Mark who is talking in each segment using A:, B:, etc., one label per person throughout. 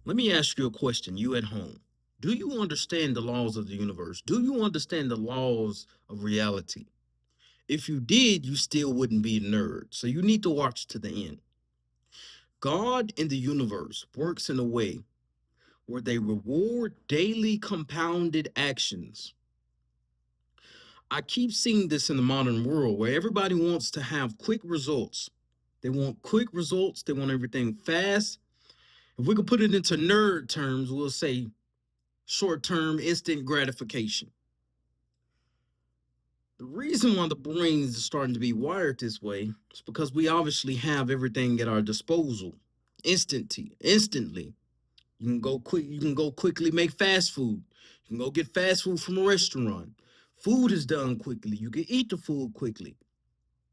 A: Let me ask you a question, you at home. Do you understand the laws of the universe? Do you understand the laws of reality? If you did, you still wouldn't be a nerd. So you need to watch to the end. God in the universe works in a way where they reward daily compounded actions. I keep seeing this in the modern world where everybody wants to have quick results. They want quick results, they want everything fast. If we could put it into nerd terms, we'll say short term instant gratification. The reason why the brains are starting to be wired this way is because we obviously have everything at our disposal instantly. You can go quickly make fast food. You can go get fast food from a restaurant. Food is done quickly. You can eat the food quickly.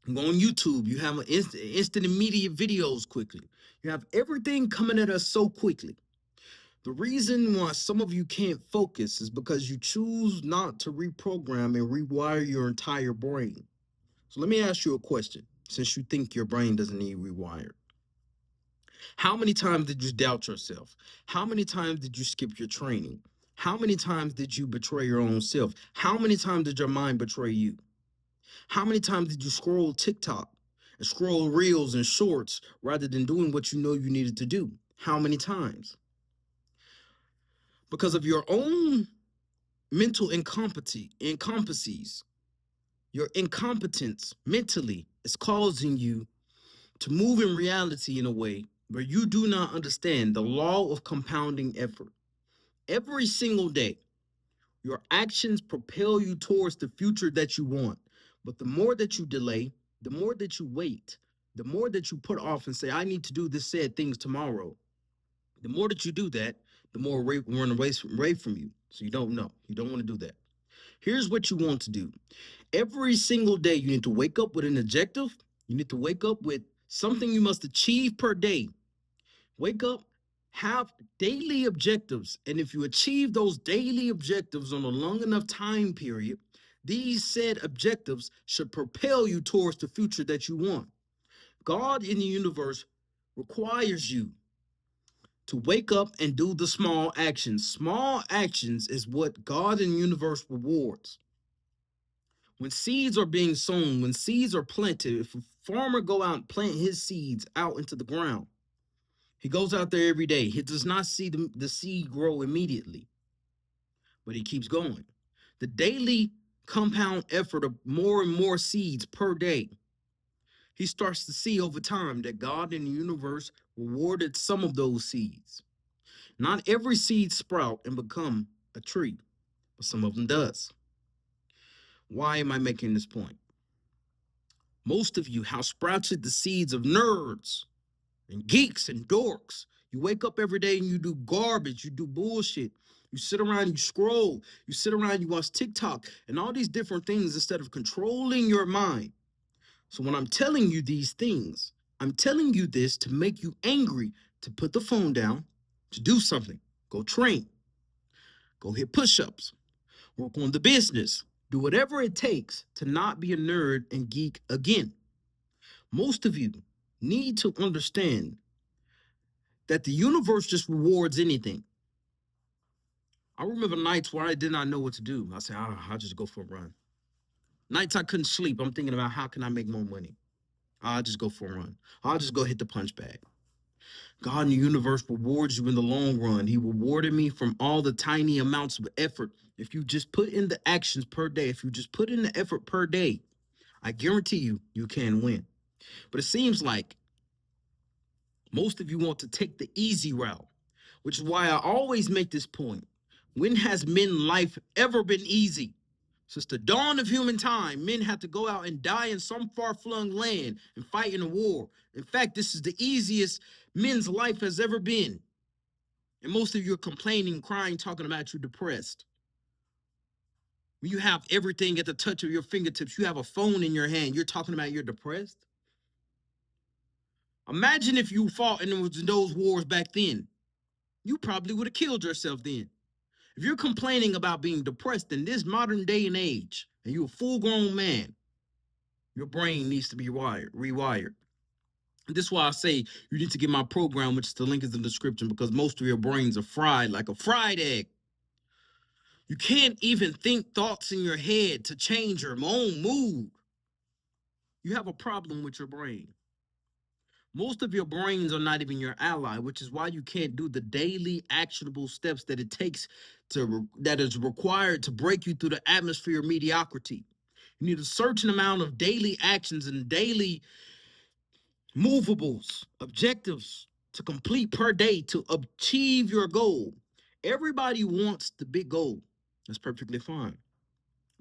A: You go on YouTube. You have instant immediate videos quickly. You have everything coming at us so quickly. The reason why some of you can't focus is because you choose not to reprogram and rewire your entire brain. So let me ask you a question, since you think your brain doesn't need rewired. How many times did you doubt yourself? How many times did you skip your training? How many times did you betray your own self? How many times did your mind betray you? How many times did you scroll TikTok and scroll reels and shorts rather than doing what you know you needed to do? How many times? Because of your own mental incompetencies, your incompetence mentally is causing you to move in reality in a way where you do not understand the law of compounding effort. Every single day, your actions propel you towards the future that you want. But the more that you delay, the more that you wait, the more that you put off and say, I need to do this said things tomorrow, the more that you do that, the more run away from you. So you don't know. You don't want to do that. Here's what you want to do. Every single day, you need to wake up with an objective. You need to wake up with something you must achieve per day. Wake up, have daily objectives. And if you achieve those daily objectives on a long enough time period, these said objectives should propel you towards the future that you want. God in the universe requires you to wake up and do the small actions. Small actions is what God in the universe rewards. When seeds are being sown, when seeds are planted, if a farmer go out and plant his seeds out into the ground, he goes out there every day. He does not see the seed grow immediately, but he keeps going. The daily compound effort of more and more seeds per day, he starts to see over time that God in the universe rewarded some of those seeds. Not every seed sprout and become a tree, but some of them does. Why am I making this point? Most of you have sprouted the seeds of nerds and geeks and dorks. You wake up every day and you do garbage, you do bullshit. You sit around, you scroll, you sit around, you watch TikTok and all these different things instead of controlling your mind. So when I'm telling you these things, I'm telling you this to make you angry, to put the phone down, to do something. Go train, go hit push ups, work on the business, do whatever it takes to not be a nerd and geek again. Most of you need to understand that the universe just rewards anything. I remember nights where I did not know what to do. I said, I'll just go for a run. Nights I couldn't sleep. I'm thinking about how can I make more money. I'll just go for a run. I'll just go hit the punch bag. God in the universe rewards you in the long run. He rewarded me from all the tiny amounts of effort. If you just put in the actions per day, if you just put in the effort per day, I guarantee you, you can win. But it seems like most of you want to take the easy route, which is why I always make this point. When has men life ever been easy? Since the dawn of human time, men had to go out and die in some far-flung land and fight in a war. In fact, this is the easiest men's life has ever been. And most of you are complaining, crying, talking about you're depressed. When you have everything at the touch of your fingertips, you have a phone in your hand, you're talking about you're depressed. Imagine if you fought in those wars back then. You probably would have killed yourself then. If you're complaining about being depressed in this modern day and age, and you're a full grown man, your brain needs to be rewired. This is why I say you need to get my program, which is the link is in the description, because most of your brains are fried like a fried egg. You can't even think thoughts in your head to change your own mood. You have a problem with your brain. Most of your brains are not even your ally, which is why you can't do the daily actionable steps that it takes that is required to break you through the atmosphere of mediocrity. You need a certain amount of daily actions and daily movables, objectives to complete per day to achieve your goal. Everybody wants the big goal. That's perfectly fine.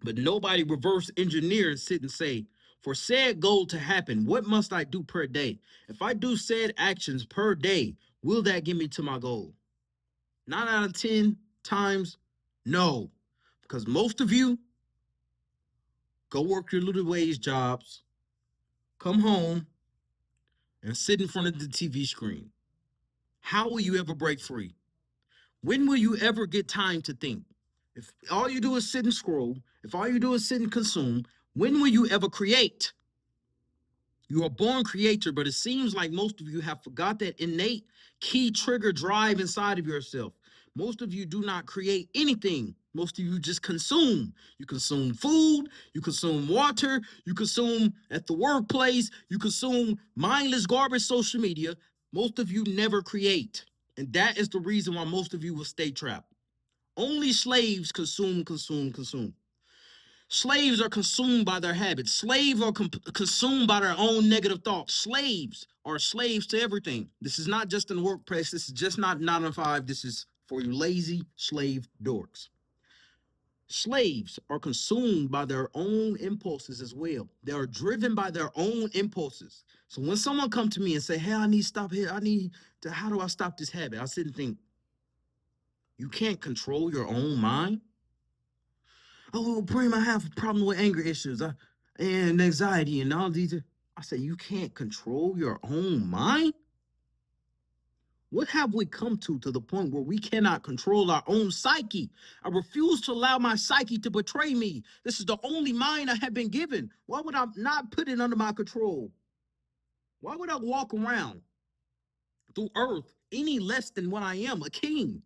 A: But nobody reverse engineer and sit and say, for said goal to happen, what must I do per day? If I do said actions per day, will that get me to my goal? 9 out of 10 times, no. Because most of you go work your little wage jobs, come home, and sit in front of the TV screen. How will you ever break free? When will you ever get time to think? If all you do is sit and scroll, if all you do is sit and consume, when will you ever create? You're a born creator, but it seems like most of you have forgot that innate key trigger drive inside of yourself. Most of you do not create anything. Most of you just consume. You consume food, you consume water, you consume at the workplace, you consume mindless garbage social media. Most of you never create. And that is the reason why most of you will stay trapped. Only slaves consume, consume, consume. Slaves are consumed by their habits. Slaves are consumed by their own negative thoughts. Slaves are slaves to everything. This is not just in the workplace. This is just not 9 to 5. This is for you lazy slave dorks. Slaves are consumed by their own impulses as well. They are driven by their own impulses. So when someone come to me and say, hey, I need to stop here. How do I stop this habit? I sit and think, you can't control your own mind? Oh, well, Preme, I have a problem with anger issues and anxiety and all these. I say, you can't control your own mind? What have we come to the point where we cannot control our own psyche? I refuse to allow my psyche to betray me. This is the only mind I have been given. Why would I not put it under my control? Why would I walk around through earth any less than what I am, a king,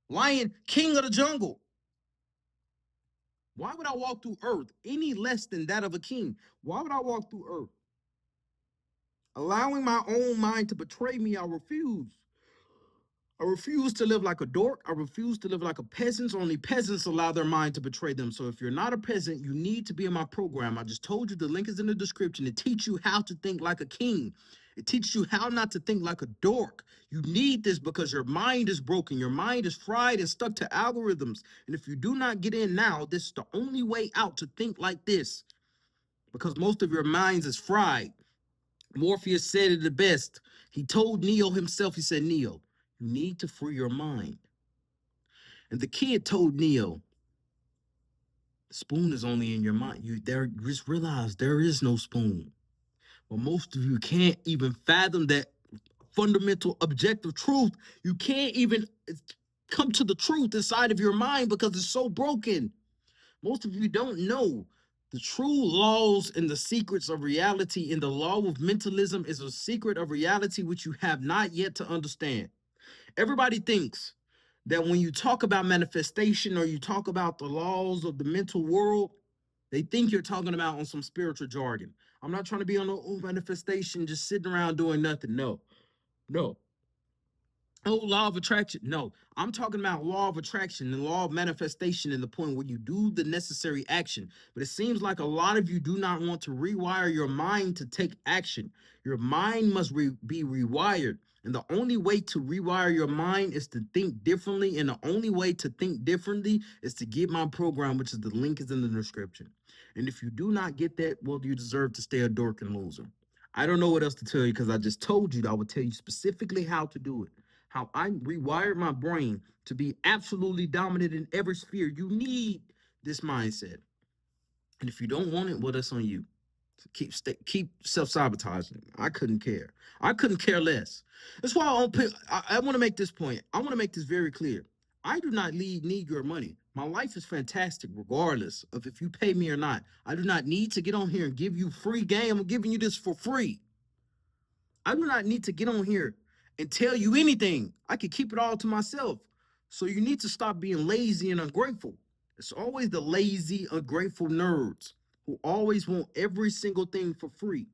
A: lion, king of the jungle? Why would I walk through earth any less than that of a king? Why would I walk through earth? Allowing my own mind to betray me, I refuse. I refuse to live like a dork. I refuse to live like a peasant. Only peasants allow their mind to betray them. So if you're not a peasant, you need to be in my program. I just told you the link is in the description. It teaches you how to think like a king. It teaches you how not to think like a dork. You need this because your mind is broken. Your mind is fried and stuck to algorithms. And if you do not get in now, this is the only way out to think like this because most of your minds is fried. Morpheus said it the best. He told Neo himself, he said, Neo, you need to free your mind. And the kid told Neo, the spoon is only in your mind. Just realize there is no spoon. Well, most of you can't even fathom that fundamental objective truth. You can't even come to the truth inside of your mind because it's so broken. Most of you don't know the true laws and the secrets of reality, and the law of mentalism is a secret of reality which you have not yet to understand. Everybody thinks that when you talk about manifestation or you talk about the laws of the mental world, they think you're talking about on some spiritual jargon. I'm not trying to be on a manifestation, just sitting around doing nothing. No, no. Oh, law of attraction. No, I'm talking about law of attraction and law of manifestation in the point where you do the necessary action. But it seems like a lot of you do not want to rewire your mind to take action. Your mind must be rewired. And the only way to rewire your mind is to think differently. And the only way to think differently is to get my program, which is the link is in the description. And if you do not get that, well, you deserve to stay a dork and loser. I don't know what else to tell you because I just told you that I would tell you specifically how to do it, how I rewired my brain to be absolutely dominant in every sphere. You need this mindset. And if you don't want it, well, that's on you. So keep self-sabotaging. I couldn't care. I couldn't care less. That's why I want to make this point. I want to make this very clear. I do not need your money. My life is fantastic, regardless of if you pay me or not. I do not need to get on here and give you free game. I'm giving you this for free. I do not need to get on here and tell you anything. I can keep it all to myself. So you need to stop being lazy and ungrateful. It's always the lazy, ungrateful nerds who always want every single thing for free.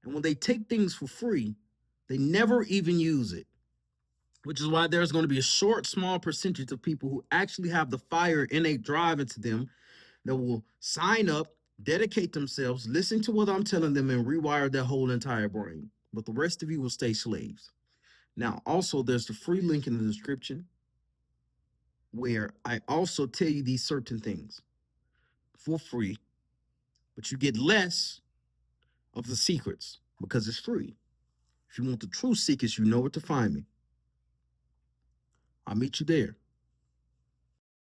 A: And when they take things for free, they never even use it, which is why there's going to be a short, small percentage of people who actually have the fire innate drive into them that will sign up, dedicate themselves, listen to what I'm telling them, and rewire their whole entire brain. But the rest of you will stay slaves. Now, also, there's the free link in the description where I also tell you these certain things for free, but you get less of the secrets because it's free. If you want the true secrets, you know where to find me. I'll meet you there.